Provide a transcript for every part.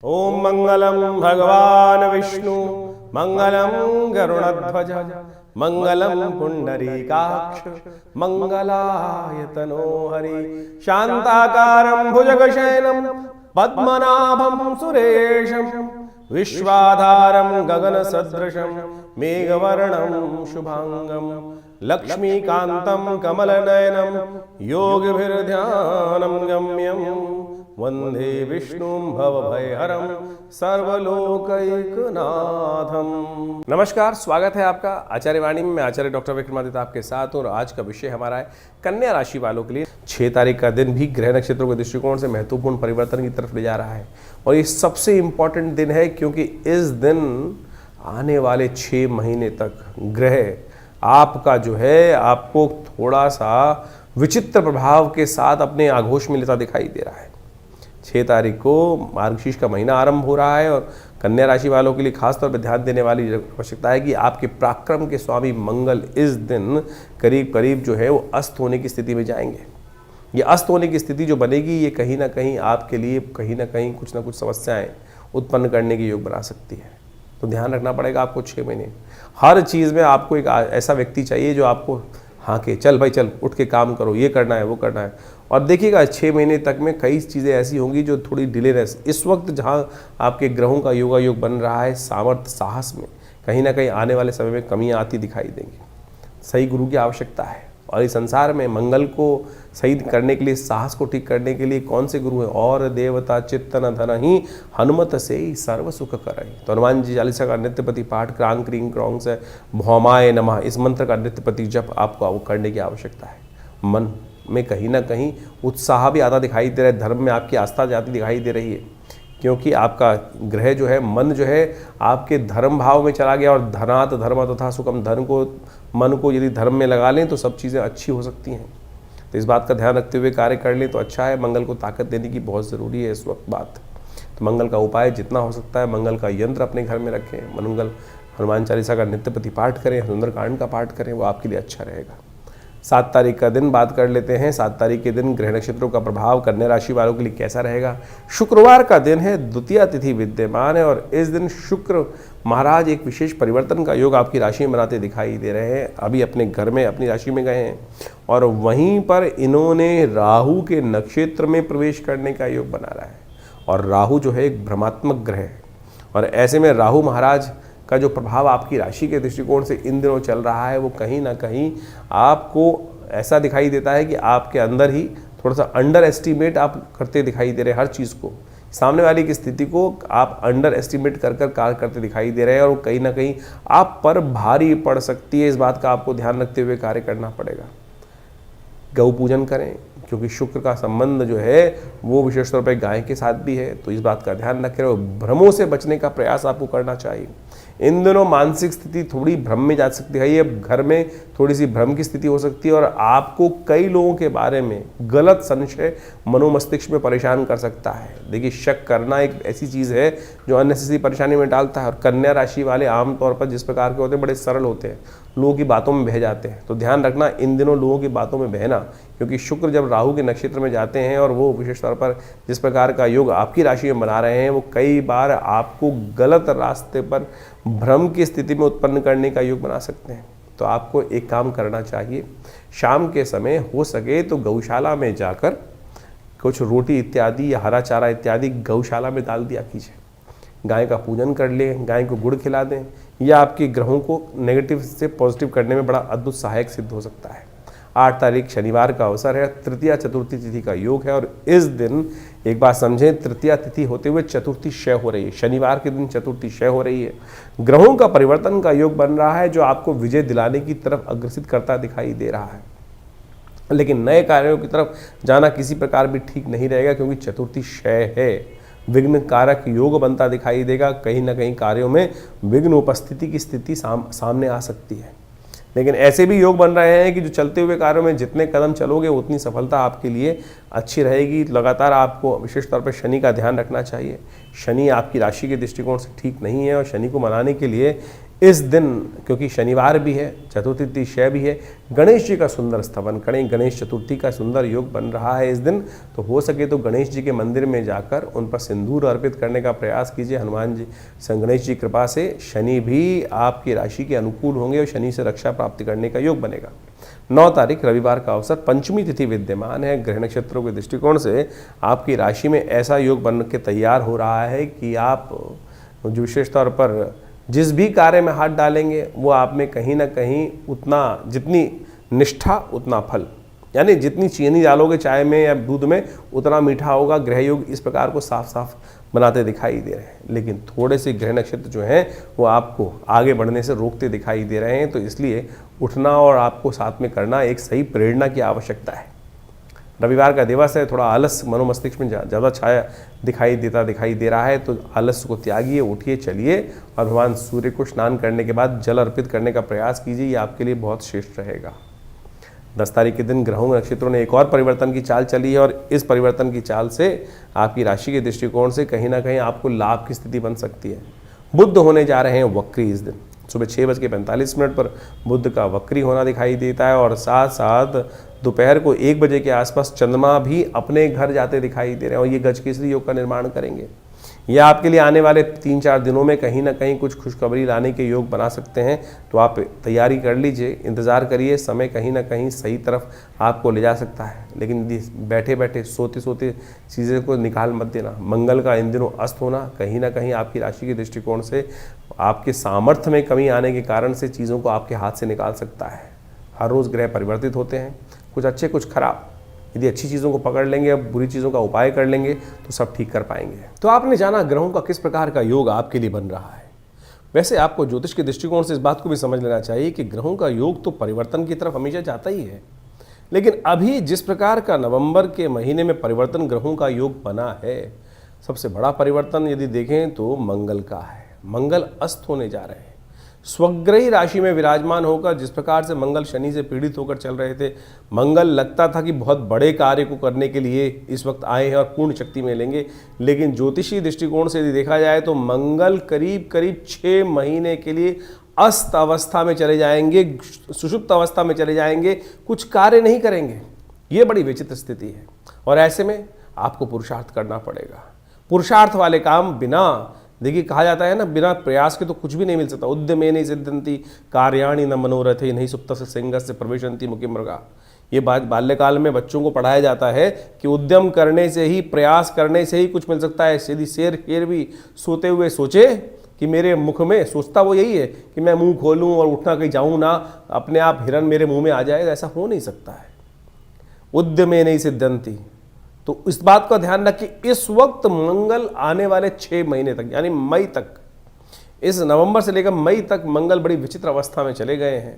ओम मंगलम भगवान विष्णु मंगलम गरुड़ध्वज मंगलम पुंडरीकाक्ष मंगलायतनो हरि शांताकारं भुजगशयनं पद्मनाभं सुरेशं विश्वाधारं गगनसदृशं मेघवर्णं शुभांगं लक्ष्मीकान्तं कमलनयनं योगिभिर्ध्यानं गम्यं वंदे विष्णुं भवभयहरं सर्वलोकैकनाथं। नमस्कार, स्वागत है आपका आचार्य वाणी में। मैं आचार्य डॉक्टर विक्रमादित्य आपके साथ हूँ और आज का विषय हमारा है कन्या राशि वालों के लिए 6 तारीख का दिन भी ग्रह नक्षत्रों के दृष्टिकोण से महत्वपूर्ण परिवर्तन की तरफ ले जा रहा है। और ये सबसे इम्पॉर्टेंट दिन है क्योंकि इस दिन आने वाले 6 महीने तक ग्रह आपका जो है आपको थोड़ा सा विचित्र प्रभाव के साथ अपने आघोष में लेता दिखाई दे रहा है। 6 तारीख को मार्गशीर्ष का महीना आरंभ हो रहा है और कन्या राशि वालों के लिए खासतौर पर ध्यान देने वाली आवश्यकता है कि आपके पराक्रम के स्वामी मंगल इस दिन करीब करीब जो है वो अस्त होने की स्थिति में जाएंगे। ये अस्त होने की स्थिति जो बनेगी ये कहीं ना कहीं आपके लिए कहीं ना कहीं कुछ ना कुछ समस्याएं उत्पन्न करने के योग बना सकती है। तो ध्यान रखना पड़ेगा आपको 6 महीने। हर चीज़ में आपको एक ऐसा व्यक्ति चाहिए जो आपको हाँ के चल भाई चल उठ के काम करो, ये करना है वो करना है। और देखिएगा 6 महीने तक में कई चीज़ें ऐसी होंगी जो थोड़ी डिले रह। इस वक्त जहाँ आपके ग्रहों का योगायोग बन रहा है सामर्थ्य साहस में कहीं ना कहीं आने वाले समय में कमियाँ आती दिखाई देंगी। सही गुरु की आवश्यकता है और इस संसार में मंगल को सही करने के लिए, साहस को ठीक करने के लिए कौन से गुरु हैं? और देवता चित्तन धन ही हनुमत से ही सर्व सुख करई। तो हनुमान जी चालीसा का नित्यपति पाठ क्रांग क्रीं क्रौंग से भौमाय नमः इस मंत्र का नित्यपति जप आपको करने की आवश्यकता है। मन में कहीं ना कहीं उत्साह भी आता दिखाई दे रहा है, धर्म में आपकी आस्था जाती दिखाई दे रही है क्योंकि आपका ग्रह जो है मन जो है आपके धर्म भाव में चला गया। और धनात धर्म तथा सुखम, धन को मन को यदि धर्म में लगा लें तो सब चीज़ें अच्छी हो सकती हैं। तो इस बात का ध्यान रखते हुए कार्य कर लें तो अच्छा है। मंगल को ताकत देने की बहुत ज़रूरी है इस वक्त बात। तो मंगल का उपाय जितना हो सकता है, मंगल का यंत्र अपने घर में रखें, मंगल हनुमान चालीसा का नित्यपति पाठ करें, सुंदरकांड का पाठ करें, वो आपके लिए अच्छा रहेगा। 7 तारीख का दिन बात कर लेते हैं। 7 तारीख के दिन ग्रह नक्षत्रों का प्रभाव कन्या राशि वालों के लिए कैसा रहेगा। शुक्रवार का दिन है, द्वितीया तिथि विद्यमान है और इस दिन शुक्र महाराज एक विशेष परिवर्तन का योग आपकी राशि में बनाते दिखाई दे रहे हैं। अभी अपने घर में अपनी राशि में गए हैं और वहीं पर इन्होंने राहु के नक्षत्र में प्रवेश करने का योग बना रहा है। और राहु जो है एक भ्रमात्मक ग्रह है और ऐसे में राहु महाराज का जो प्रभाव आपकी राशि के दृष्टिकोण से इन दिनों चल रहा है वो कहीं ना कहीं आपको ऐसा दिखाई देता है कि आपके अंदर ही थोड़ा सा अंडर एस्टिमेट आप करते दिखाई दे रहे हैं। हर चीज़ को, सामने वाली की स्थिति को आप अंडर एस्टिमेट कर कार्य करते दिखाई दे रहे हैं और वो कहीं ना कहीं आप पर भारी पड़ सकती है। इस बात का आपको ध्यान रखते हुए कार्य करना पड़ेगा। गौ पूजन करें क्योंकि शुक्र का संबंध जो है वो विशेष तौर पर गाय के साथ भी है। तो इस बात का ध्यान रखें और भ्रमों से बचने का प्रयास आपको करना चाहिए। इन दिनों मानसिक स्थिति थोड़ी भ्रम में जा सकती है। ये घर में थोड़ी सी भ्रम की स्थिति हो सकती है और आपको कई लोगों के बारे में गलत संशय मनोमस्तिष्क में परेशान कर सकता है। देखिए, शक करना एक ऐसी चीज़ है जो अननेसेसरी परेशानी में डालता है। और कन्या राशि वाले आमतौर पर जिस प्रकार के होते हैं बड़े सरल होते हैं, लोगों की बातों में बह जाते हैं। तो ध्यान रखना इन दिनों लोगों की बातों में बहना, क्योंकि शुक्र जब राहु के नक्षत्र में जाते हैं और वो विशेष तौर पर जिस प्रकार का योग आपकी राशि में बना रहे हैं वो कई बार आपको गलत रास्ते पर भ्रम की स्थिति में उत्पन्न करने का योग बना सकते हैं। तो आपको एक काम करना चाहिए, शाम के समय हो सके तो गौशाला में जाकर कुछ रोटी इत्यादि या हरा चारा इत्यादि गौशाला में डाल दिया कीजिए। गाय का पूजन कर लें, गाय को गुड़ खिला दें। यह आपके ग्रहों को नेगेटिव से पॉजिटिव करने में बड़ा अद्भुत सहायक सिद्ध हो सकता है। 8 तारीख शनिवार का अवसर है, तृतीया चतुर्थी तिथि का योग है और इस दिन एक बात समझें, तृतीया तिथि होते हुए चतुर्थी क्षय हो रही है। शनिवार के दिन चतुर्थी क्षय हो रही है। ग्रहों का परिवर्तन का योग बन रहा है जो आपको विजय दिलाने की तरफ अग्रसित करता दिखाई दे रहा है। लेकिन नए कार्यों की तरफ जाना किसी प्रकार भी ठीक नहीं रहेगा क्योंकि चतुर्थी क्षय है। विघ्न कारक योग बनता दिखाई देगा। कहीं ना कहीं कार्यों में विघ्न उपस्थिति की स्थिति सामने आ सकती है। लेकिन ऐसे भी योग बन रहे हैं कि जो चलते हुए कार्यों में जितने कदम चलोगे उतनी सफलता आपके लिए अच्छी रहेगी। लगातार आपको विशेष तौर पर शनि का ध्यान रखना चाहिए। शनि आपकी राशि के दृष्टिकोण से ठीक नहीं है और शनि को मनाने के लिए इस दिन क्योंकि शनिवार भी है, चतुर्थी तिथि भी है, गणेश जी का सुंदर स्तवन करें, गणेश चतुर्थी का सुंदर योग बन रहा है इस दिन, तो हो सके तो गणेश जी के मंदिर में जाकर उन पर सिंदूर अर्पित करने का प्रयास कीजिए। हनुमान जी गणेश जी कृपा से शनि भी आपकी राशि के अनुकूल होंगे और शनि से रक्षा प्राप्ति करने का योग बनेगा। 9 तारीख रविवार का अवसर, पंचमी तिथि विद्यमान है। ग्रह नक्षत्रों के दृष्टिकोण से आपकी राशि में ऐसा योग बन के तैयार हो रहा है कि आप जो विशेष तौर पर जिस भी कार्य में हाथ डालेंगे वो आप में कहीं ना कहीं उतना, जितनी निष्ठा उतना फल, यानी जितनी चीनी डालोगे चाय में या दूध में उतना मीठा होगा। ग्रह योग इस प्रकार को साफ साफ बनाते दिखाई दे रहे हैं, लेकिन थोड़े से ग्रह नक्षत्र जो हैं वो आपको आगे बढ़ने से रोकते दिखाई दे रहे हैं। तो इसलिए उठना और आपको साथ में करना एक सही प्रेरणा की आवश्यकता है। रविवार का दिवस है, थोड़ा आलस मनोमस्तिष्क में ज़्यादा छाया दिखाई दे रहा है, तो आलस को त्यागिए, उठिए, चलिए और भगवान सूर्य को स्नान करने के बाद जल अर्पित करने का प्रयास कीजिए। ये आपके लिए बहुत श्रेष्ठ रहेगा। 10 तारीख के दिन ग्रहों नक्षत्रों ने एक और परिवर्तन की चाल चली है और इस परिवर्तन की चाल से आपकी राशि के दृष्टिकोण से कहीं ना कहीं आपको लाभ की स्थिति बन सकती है। बुध होने जा रहे हैं वक्री इस दिन, सुबह 6:45 पर बुध का वक्री होना दिखाई देता है और साथ साथ दोपहर को 1 बजे के आसपास चंद्रमा भी अपने घर जाते दिखाई दे रहे हैं और ये गजकेसरी योग का निर्माण करेंगे। यह आपके लिए आने वाले 3-4 दिनों में कहीं ना कहीं कुछ खुशखबरी लाने के योग बना सकते हैं, तो आप तैयारी कर लीजिए, इंतज़ार करिए। समय कहीं ना कहीं सही तरफ आपको ले जा सकता है, लेकिन बैठे बैठे सोते सोते चीज़ें को निकाल मत देना। मंगल का इन दिनों अस्त होना कहीं ना कहीं आपकी राशि के दृष्टिकोण से आपके सामर्थ्य में कमी आने के कारण से चीज़ों को आपके हाथ से निकाल सकता है। हर रोज़ ग्रह परिवर्तित होते हैं, कुछ अच्छे कुछ खराब। यदि अच्छी चीज़ों को पकड़ लेंगे और बुरी चीज़ों का उपाय कर लेंगे तो सब ठीक कर पाएंगे। तो आपने जाना ग्रहों का किस प्रकार का योग आपके लिए बन रहा है। वैसे आपको ज्योतिष के दृष्टिकोण से इस बात को भी समझ लेना चाहिए कि ग्रहों का योग तो परिवर्तन की तरफ हमेशा जाता ही है, लेकिन अभी जिस प्रकार का नवंबर के महीने में परिवर्तन ग्रहों का योग बना है, सबसे बड़ा परिवर्तन यदि देखें तो मंगल का है। मंगल अस्त होने जा रहे हैं। स्वग्रही राशि में विराजमान होकर जिस प्रकार से मंगल शनि से पीड़ित होकर चल रहे थे, मंगल लगता था कि बहुत बड़े कार्य को करने के लिए इस वक्त आए हैं और पूर्ण शक्ति में लेंगे, लेकिन ज्योतिषी दृष्टिकोण से यदि देखा जाए तो मंगल करीब करीब 6 महीने के लिए अस्त अवस्था में चले जाएंगे, सुषुप्त अवस्था में चले जाएंगे, कुछ कार्य नहीं करेंगे। ये बड़ी विचित्र स्थिति है और ऐसे में आपको पुरुषार्थ करना पड़ेगा। पुरुषार्थ वाले काम बिना, देखिए कहा जाता है ना, बिना प्रयास के तो कुछ भी नहीं मिल सकता। उद्यमेन सिद्धन्ति कार्याणि न मनोरथे नहीं सुप्तस्य सिंहस्य प्रविशन्ति मुखी मृगा। ये बात बाल्यकाल में बच्चों को पढ़ाया जाता है कि उद्यम करने से ही, प्रयास करने से ही कुछ मिल सकता है। यदि शेर भी सोते हुए सोचे कि मेरे मुख में, सोचता वो यही है कि मैं मुंह खोलूं और उठना कहीं जाऊं ना, अपने आप हिरन मेरे मुंह में आ जाए, ऐसा हो नहीं सकता है। उद्यमेन सिद्धन्ति, तो इस बात का ध्यान रखिए। इस वक्त मंगल आने वाले 6 महीने तक, यानी मई तक, इस नवंबर से लेकर मई तक मंगल बड़ी विचित्र अवस्था में चले गए हैं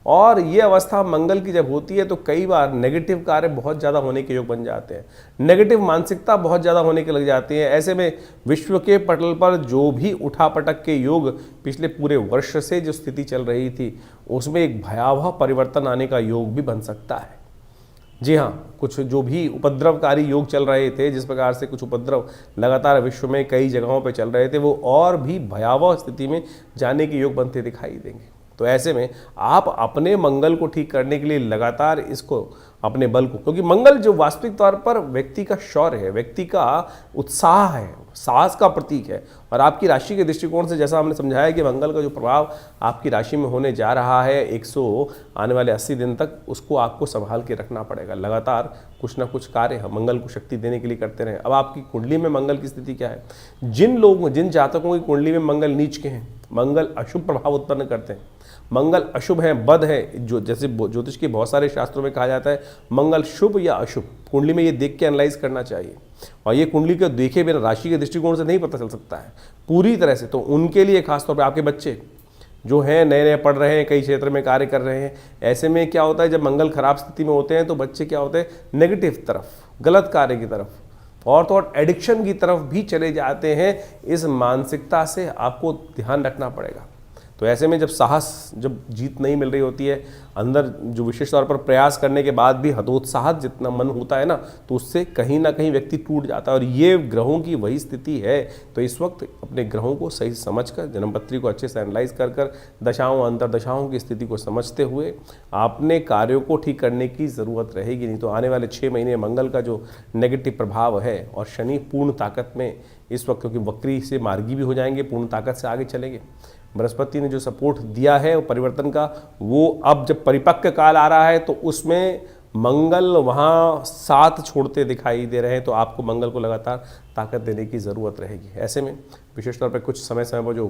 और ये अवस्था मंगल की जब होती है तो कई बार नेगेटिव कार्य बहुत ज़्यादा होने के योग बन जाते हैं, नेगेटिव मानसिकता बहुत ज़्यादा होने के लग जाती है। ऐसे में विश्व के पटल पर जो भी उठापटक के योग पिछले पूरे वर्ष से जो स्थिति चल रही थी, उसमें एक भयावह परिवर्तन आने का योग भी बन सकता है। जी हाँ, कुछ जो भी उपद्रवकारी योग चल रहे थे, जिस प्रकार से कुछ उपद्रव लगातार विश्व में कई जगहों पर चल रहे थे, वो और भी भयावह स्थिति में जाने के योग बनते दिखाई देंगे। तो ऐसे में आप अपने मंगल को ठीक करने के लिए लगातार इसको, अपने बल को, क्योंकि मंगल जो वास्तविक तौर पर व्यक्ति का शौर्य है, व्यक्ति का उत्साह है, साहस का प्रतीक है। और आपकी राशि के दृष्टिकोण से जैसा हमने समझाया कि मंगल का जो प्रभाव आपकी राशि में होने जा रहा है 100 आने वाले 80 दिन तक, उसको आपको संभाल के रखना पड़ेगा। लगातार कुछ ना कुछ कार्य मंगल को शक्ति देने के लिए करते रहें। अब आपकी कुंडली में मंगल की स्थिति क्या है? जिन जातकों की कुंडली में मंगल नीच के हैं, मंगल अशुभ प्रभाव उत्पन्न करते हैं, मंगल अशुभ है, बद है, जो जैसे ज्योतिष के बहुत सारे शास्त्रों में कहा जाता है मंगल शुभ या अशुभ, कुंडली में ये देख के एनालाइज करना चाहिए। और ये कुंडली को देखे बिना राशि के दृष्टिकोण से नहीं पता चल सकता है पूरी तरह से। तो उनके लिए खासतौर पर आपके बच्चे जो हैं, नए नए पढ़ रहे हैं, कई क्षेत्र में कार्य कर रहे हैं, ऐसे में क्या होता है, जब मंगल खराब स्थिति में होते हैं तो बच्चे क्या होते हैं, नेगेटिव तरफ, गलत कार्य की तरफ और तो और एडिक्शन की तरफ भी चले जाते हैं। इस मानसिकता से आपको ध्यान रखना पड़ेगा। तो ऐसे में जब साहस, जब जीत नहीं मिल रही होती है अंदर जो विशेष तौर पर प्रयास करने के बाद भी हतोत्साहित जितना मन होता है ना, तो उससे कहीं ना कहीं व्यक्ति टूट जाता है। और ये ग्रहों की वही स्थिति है। तो इस वक्त अपने ग्रहों को सही समझकर, जन्मपत्री को अच्छे से एनालाइज कर कर दशाओं अंतरदशाओं की स्थिति को समझते हुए आपने कार्यों को ठीक करने की ज़रूरत रहेगी। नहीं तो आने वाले 6 महीने मंगल का जो नेगेटिव प्रभाव है और शनि पूर्ण ताकत में इस वक्त, क्योंकि वक्री से मार्गी भी हो जाएंगे, पूर्ण ताकत से आगे चलेंगे। बृहस्पति ने जो सपोर्ट दिया है वो परिवर्तन का, वो अब जब परिपक्व काल आ रहा है तो उसमें मंगल वहाँ साथ छोड़ते दिखाई दे रहे हैं। तो आपको मंगल को लगातार ताकत देने की ज़रूरत रहेगी। ऐसे में विशेष तौर पर कुछ समय समय पर जो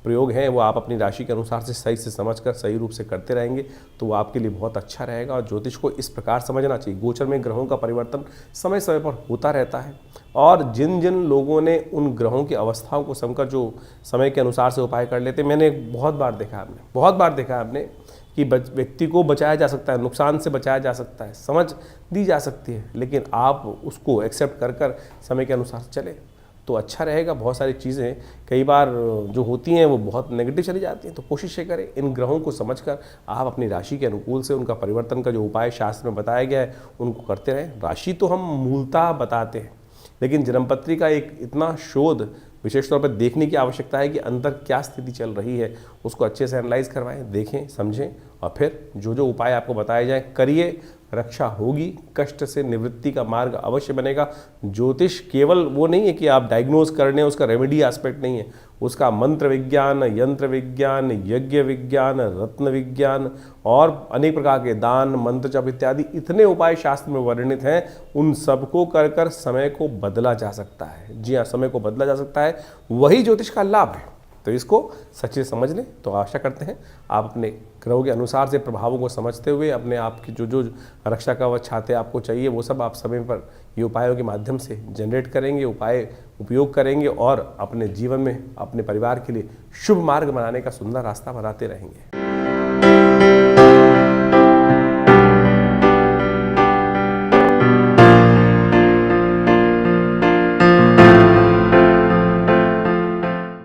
प्रयोग हैं वो आप अपनी राशि के अनुसार से सही से समझकर सही रूप से करते रहेंगे तो वो आपके लिए बहुत अच्छा रहेगा। और ज्योतिष को इस प्रकार समझना चाहिए, गोचर में ग्रहों का परिवर्तन समय समय पर होता रहता है और जिन जिन लोगों ने उन ग्रहों की अवस्थाओं को समझकर जो समय के अनुसार से उपाय कर लेते, मैंने बहुत बार देखा है आपने कि व्यक्ति को बचाया जा सकता है, नुकसान से बचाया जा सकता है, समझ दी जा सकती है, लेकिन आप उसको एक्सेप्ट कर कर समय के अनुसार चले तो अच्छा रहेगा। बहुत सारी चीज़ें कई बार जो होती हैं वो बहुत नेगेटिव चली जाती हैं। तो कोशिश ये करें इन ग्रहों को समझकर आप अपनी राशि के अनुकूल से उनका परिवर्तन का जो उपाय शास्त्र में बताया गया है उनको करते रहें। राशि तो हम मूलतः बताते हैं, लेकिन जन्मपत्री का एक इतना शोध विशेष तौर पर देखने की आवश्यकता है कि अंदर क्या स्थिति चल रही है, उसको अच्छे से एनालाइज करवाएं, देखें, समझें और फिर जो जो उपाय आपको बताए जाएं करिए। रक्षा होगी, कष्ट से निवृत्ति का मार्ग अवश्य बनेगा। ज्योतिष केवल वो नहीं है कि आप डायग्नोज करने, उसका रेमेडी एस्पेक्ट नहीं है, उसका मंत्र विज्ञान, यंत्र विज्ञान, यज्ञ विज्ञान, रत्न विज्ञान और अनेक प्रकार के दान, मंत्र जप इत्यादि इतने उपाय शास्त्र में वर्णित हैं। उन सबको कर कर समय को बदला जा सकता है। जी हाँ, समय को बदला जा सकता है, वही ज्योतिष का लाभ है। तो इसको सच्चे समझ लें। तो आशा करते हैं आप अपने ग्रहों के अनुसार से प्रभावों को समझते हुए अपने आप की जो रक्षा कवच छाते आपको चाहिए वो सब आप समय पर ये उपायों के माध्यम से जनरेट करेंगे, उपाय उपयोग करेंगे और अपने जीवन में अपने परिवार के लिए शुभ मार्ग बनाने का सुंदर रास्ता बनाते रहेंगे।